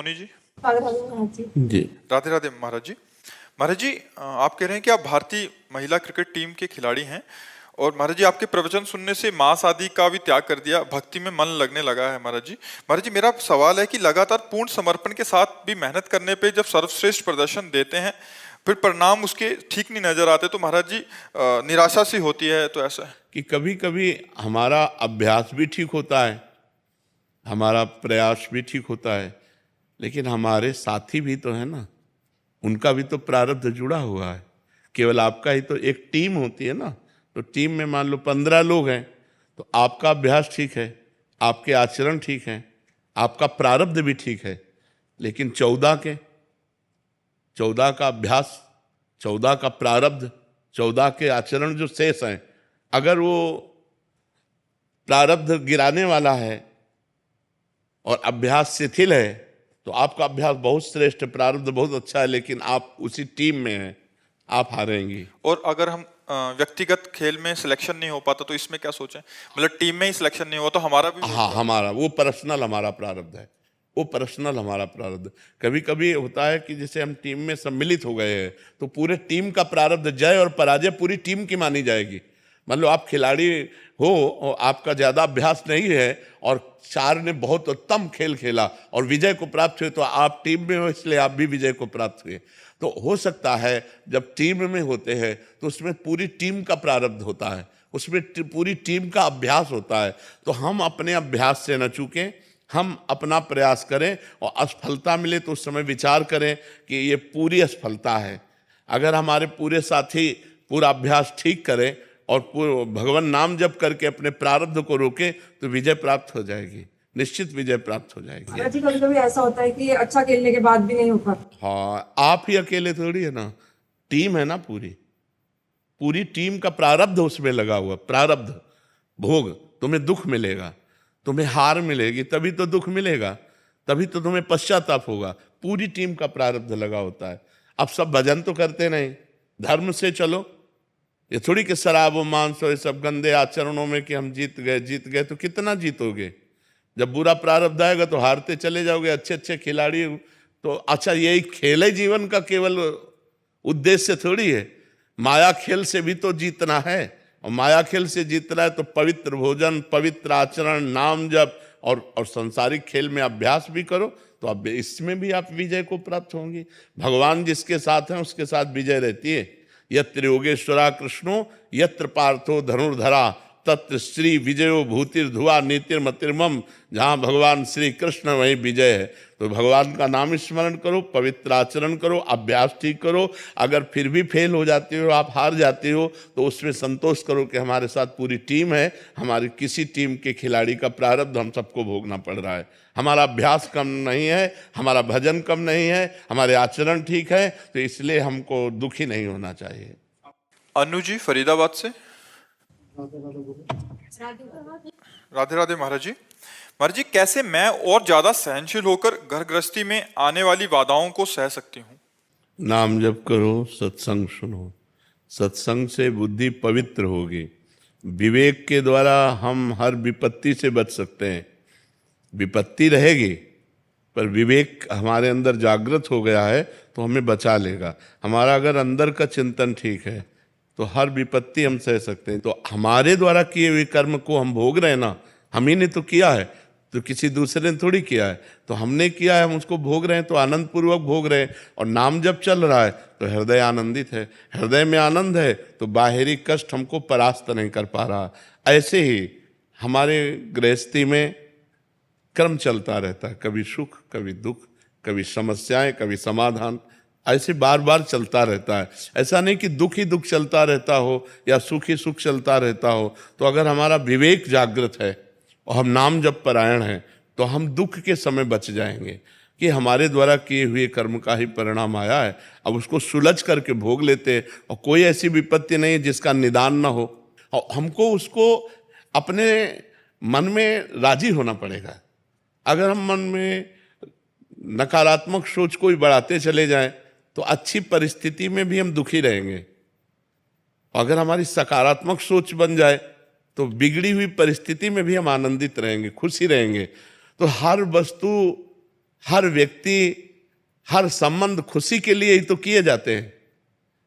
सोनी जी। राधे राधे महाराज जी। जी राधे राधे महाराज जी। महाराज जी, आप कह रहे हैं कि आप भारतीय महिला क्रिकेट टीम के खिलाड़ी हैं और महाराज जी आपके प्रवचन सुनने से मांस आदि का भी त्याग कर दिया, भक्ति में मन लगने लगा है। महाराज जी मेरा सवाल है कि लगातार पूर्ण समर्पण के साथ भी मेहनत करने पे जब सर्वश्रेष्ठ प्रदर्शन देते हैं फिर परिणाम उसके ठीक नहीं नजर आते तो महाराज जी निराशा सी होती है, तो ऐसा है कि कभी कभी हमारा अभ्यास भी ठीक होता है, हमारा प्रयास भी ठीक होता है, लेकिन हमारे साथी भी तो है ना, उनका भी तो प्रारब्ध जुड़ा हुआ है। केवल आपका ही तो एक टीम होती है ना, तो टीम में मान लो 15 लोग हैं, तो आपका अभ्यास ठीक है, आपके आचरण ठीक हैं, आपका प्रारब्ध भी ठीक है, लेकिन 14 का अभ्यास, 14 का प्रारब्ध, 14 के आचरण जो शेष हैं, अगर वो प्रारब्ध गिराने वाला है और अभ्यास शिथिल है तो आपका अभ्यास बहुत श्रेष्ठ, प्रारब्ध बहुत अच्छा है, लेकिन आप उसी टीम में हैं, आप हारेंगी। और अगर हम व्यक्तिगत खेल में सिलेक्शन नहीं हो पाता तो इसमें क्या सोचें, मतलब टीम में ही सिलेक्शन नहीं हुआ तो हमारा भी हाँ, हमारा वो पर्सनल हमारा प्रारब्ध है, वो पर्सनल हमारा प्रारब्ध। कभी कभी होता है कि जैसे हम टीम में सम्मिलित हो गए हैं तो पूरे टीम का प्रारब्ध, जय और पराजय पूरी टीम की मानी जाएगी। मान लो आप खिलाड़ी हो और आपका ज्यादा अभ्यास नहीं है और 4 ने बहुत उत्तम खेल खेला और विजय को प्राप्त हुए, तो आप टीम में हो इसलिए आप भी विजय को प्राप्त हुए। तो हो सकता है जब टीम में होते हैं तो उसमें पूरी टीम का प्रारब्ध होता है, उसमें पूरी टीम का अभ्यास होता है, तो हम अपने अभ्यास से न चूकें, हम अपना प्रयास करें और असफलता मिले तो उस समय विचार करें कि ये पूरी असफलता है। अगर हमारे पूरे साथी पूरा अभ्यास ठीक करें और भगवान नाम जप करके अपने प्रारब्ध को रोके तो विजय प्राप्त हो जाएगी, निश्चित विजय प्राप्त हो जाएगी। महाराज जी कभी कभी ऐसा होता है कि अच्छा खेलने के बाद भी नहीं हो पाता। हाँ, आप ही अकेले थोड़ी है ना, टीम है ना, पूरी टीम का प्रारब्ध उसमें लगा हुआ। प्रारब्ध भोग, तुम्हें दुख मिलेगा, तुम्हें हार मिलेगी, तभी तो दुख मिलेगा, तभी तो तुम्हें पश्चाताप होगा। पूरी टीम का प्रारब्ध लगा होता है। अब सब भजन तो करते नहीं, धर्म से चलो, ये थोड़ी कि शराब और मांस और ये सब गंदे आचरणों में कि हम जीत गए तो कितना जीतोगे। जब बुरा प्रारब्ध आएगा तो हारते चले जाओगे। अच्छे अच्छे खिलाड़ी तो अच्छा, यही खेल है जीवन का केवल उद्देश्य थोड़ी है, माया खेल से भी तो जीतना है, और माया खेल से जीतना है तो पवित्र भोजन, पवित्र आचरण, नाम जप और संसारिक खेल में अभ्यास भी करो, तो अब इसमें भी आप विजय को प्राप्त होंगी। भगवान जिसके साथ हैं उसके साथ विजय रहती है। यत्र योगेश्वरा कृष्णो यत्र पार्थो धनुर्धरा तत्र श्री विजयो भूतिर्धुआ नीतिर्मतिर्मम। जहाँ भगवान श्री कृष्ण वहीं विजय है। तो भगवान का नाम स्मरण करो, पवित्र आचरण करो, अभ्यास ठीक करो। अगर फिर भी फेल हो जाते हो, आप हार जाते हो, तो उसमें संतोष करो कि हमारे साथ पूरी टीम है, हमारी किसी टीम के खिलाड़ी का प्रारब्ध हम सबको भोगना पड़ रहा है। हमारा अभ्यास कम नहीं है, हमारा भजन कम नहीं है, हमारे आचरण ठीक है, तो इसलिए हमको दुखी नहीं होना चाहिए। अनु जी फरीदाबाद से। राधे राधे महाराज जी। महाराज जी कैसे मैं और ज्यादा सहनशील होकर घर गृहस्थी में आने वाली बाधाओं को सह सकती हूँ? नाम जप करो, सत्संग सुनो, सत्संग से बुद्धि पवित्र होगी। विवेक के द्वारा हम हर विपत्ति से बच सकते हैं। विपत्ति रहेगी पर विवेक हमारे अंदर जागृत हो गया है तो हमें बचा लेगा। हमारा अगर अंदर का चिंतन ठीक है तो हर विपत्ति हम सह सकते हैं। तो हमारे द्वारा किए हुए कर्म को हम भोग रहे हैं ना, हम ही ने तो किया है, तो किसी दूसरे ने थोड़ी किया है, तो हमने किया है, हम उसको भोग रहे हैं, तो आनंद पूर्वक भोग रहे हैं। और नाम जब चल रहा है तो हृदय आनंदित है, हृदय में आनंद है तो बाहरी कष्ट हमको परास्त नहीं कर पा रहा। ऐसे ही हमारे गृहस्थी में क्रम चलता रहता है, कभी सुख, कभी दुख, कभी समस्याएं, कभी समाधान, ऐसे बार बार चलता रहता है। ऐसा नहीं कि दुख ही दुख चलता रहता हो या सुख ही सुख चलता रहता हो। तो अगर हमारा विवेक जागृत है और हम नाम जप परायण हैं तो हम दुख के समय बच जाएंगे कि हमारे द्वारा किए हुए कर्म का ही परिणाम आया है। अब उसको सुलझ करके भोग लेते हैं और कोई ऐसी विपत्ति नहीं है जिसका निदान ना हो। और हमको उसको अपने मन में राजी होना पड़ेगा। अगर हम मन में नकारात्मक सोच को ही बढ़ाते चले जाएं तो अच्छी परिस्थिति में भी हम दुखी रहेंगे। अगर हमारी सकारात्मक सोच बन जाए तो बिगड़ी हुई परिस्थिति में भी हम आनंदित रहेंगे, खुशी रहेंगे। तो हर वस्तु हर व्यक्ति, हर संबंध खुशी के लिए ही तो किए जाते हैं।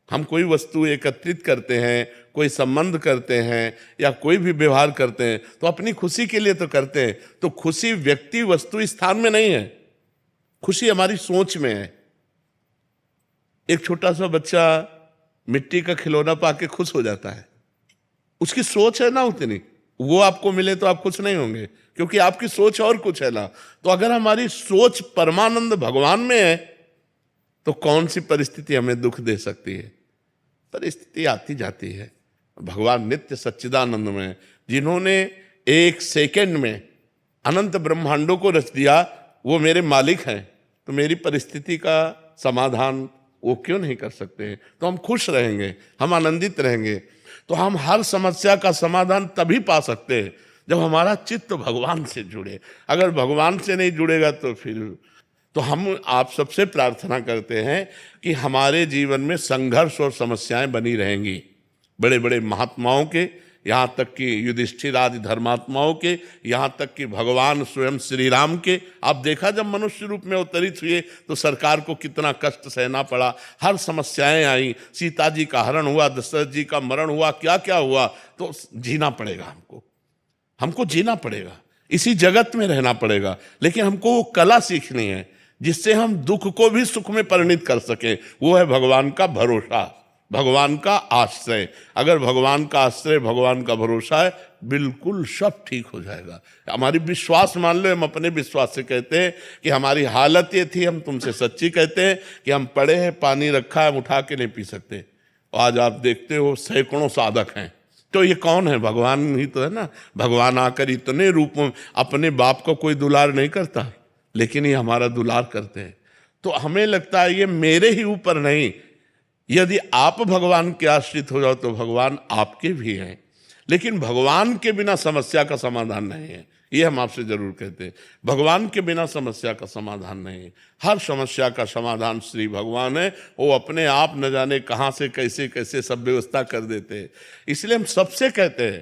हम कोई वस्तु एकत्रित करते हैं, कोई संबंध करते हैं या कोई भी व्यवहार करते हैं तो अपनी खुशी के लिए तो करते हैं। तो खुशी व्यक्ति वस्तु स्थान में नहीं है, खुशी हमारी सोच में है। एक छोटा सा बच्चा मिट्टी का खिलौना पाके खुश हो जाता है, उसकी सोच है ना उतनी, वो आपको मिले तो आप खुश नहीं होंगे क्योंकि आपकी सोच और कुछ है ना। तो अगर हमारी सोच परमानंद भगवान में है तो कौन सी परिस्थिति हमें दुख दे सकती है? परिस्थिति आती जाती है। भगवान नित्य सच्चिदानंद में, जिन्होंने एक सेकंड में अनंत ब्रह्मांडों को रच दिया, वो मेरे मालिक हैं, तो मेरी परिस्थिति का समाधान वो क्यों नहीं कर सकते हैं? तो हम खुश रहेंगे, हम आनंदित रहेंगे। तो हम हर समस्या का समाधान तभी पा सकते हैं जब हमारा चित्त भगवान से जुड़े। अगर भगवान से नहीं जुड़ेगा तो फिर तो हम आप सबसे प्रार्थना करते हैं कि हमारे जीवन में संघर्ष और समस्याएं बनी रहेंगी। बड़े बड़े महात्माओं के, यहाँ तक कि युधिष्ठिर आदि धर्मात्माओं के, यहाँ तक कि भगवान स्वयं श्री राम के, आप देखा जब मनुष्य रूप में अवतरित हुए तो सरकार को कितना कष्ट सहना पड़ा, हर समस्याएं आई, सीता जी का हरण हुआ, दशरथ जी का मरण हुआ, क्या क्या हुआ। तो जीना पड़ेगा, हमको जीना पड़ेगा, इसी जगत में रहना पड़ेगा। लेकिन हमको वो कला सीखनी है जिससे हम दुख को भी सुख में परिणित कर सकें। वो है भगवान का भरोसा, भगवान का आश्रय। अगर भगवान का आश्रय, भगवान का भरोसा है, बिल्कुल सब ठीक हो जाएगा। हमारी विश्वास मान लो, हम अपने विश्वास से कहते हैं कि हमारी हालत ये थी, हम तुमसे सच्ची कहते हैं कि हम पड़े हैं, पानी रखा है, हम उठा के नहीं पी सकते। आज आप देखते हो सैकड़ों साधक हैं, तो ये कौन है? भगवान ही तो है ना। भगवान आकर इतने रूप में, अपने बाप को कोई दुलार नहीं करता, लेकिन ये हमारा दुलार करते हैं। तो हमें लगता है ये मेरे ही ऊपर नहीं, यदि आप भगवान के आश्रित हो जाओ तो भगवान आपके भी हैं। लेकिन भगवान के बिना समस्या का समाधान नहीं है, ये हम आपसे जरूर कहते हैं। भगवान के बिना समस्या का समाधान नहीं है। हर समस्या का समाधान श्री भगवान है। वो अपने आप न जाने कहाँ से कैसे कैसे सब व्यवस्था कर देते हैं। इसलिए हम सबसे कहते हैं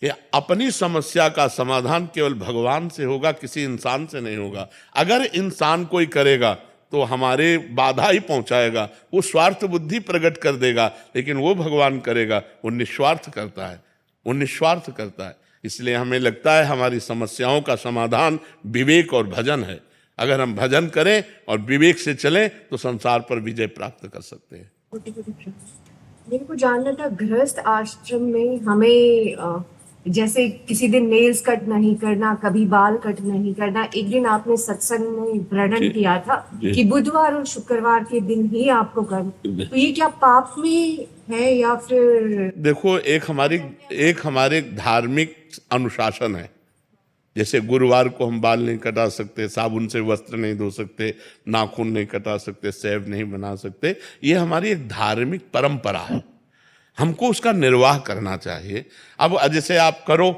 कि अपनी समस्या का समाधान केवल भगवान से होगा, किसी इंसान से नहीं होगा। अगर इंसान कोई करेगा तो हमारे बाधा ही पहुंचाएगा, वो स्वार्थ बुद्धि प्रकट कर देगा। लेकिन वो भगवान करेगा, वो निस्वार्थ करता है, वो निस्वार्थ करता है। इसलिए हमें लगता है हमारी समस्याओं का समाधान विवेक और भजन है। अगर हम भजन करें और विवेक से चलें तो संसार पर विजय प्राप्त कर सकते हैं। मेरे को जानना था, गृहस्थ आश्रम में हमें जैसे किसी दिन नेल्स कट नहीं करना, कभी बाल कट नहीं करना। एक दिन आपने सत्संग में वर्णन किया था कि बुधवार और शुक्रवार के दिन ही आपको करना, तो ये क्या पाप में है या फिर? देखो, एक हमारे धार्मिक अनुशासन है। जैसे गुरुवार को हम बाल नहीं कटा सकते, साबुन से वस्त्र नहीं धो सकते, नाखून नहीं कटा सकते, सेव नहीं बना सकते। ये हमारी एक धार्मिक परंपरा है, हमको उसका निर्वाह करना चाहिए। अब जैसे आप करो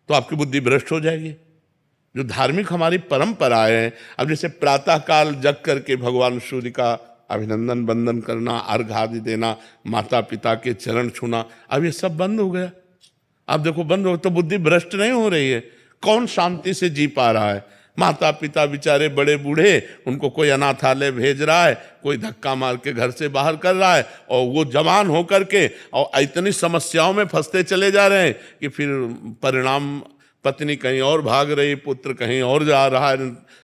तो आपकी बुद्धि भ्रष्ट हो जाएगी। जो धार्मिक हमारी परंपरा है, अब जैसे प्रातःकाल जग करके भगवान सूर्य का अभिनंदन वंदन करना, अर्घ आदि देना, माता पिता के चरण छूना, अब ये सब बंद हो गया। अब देखो बंद हो तो बुद्धि भ्रष्ट नहीं हो रही है। कौन शांति से जी पा रहा है? माता पिता बेचारे बड़े बूढ़े, उनको कोई अनाथालय भेज रहा है, कोई धक्का मार के घर से बाहर कर रहा है, और वो जवान होकर के और इतनी समस्याओं में फंसते चले जा रहे हैं कि फिर परिणाम पत्नी कहीं और भाग रही, पुत्र कहीं और जा रहा है,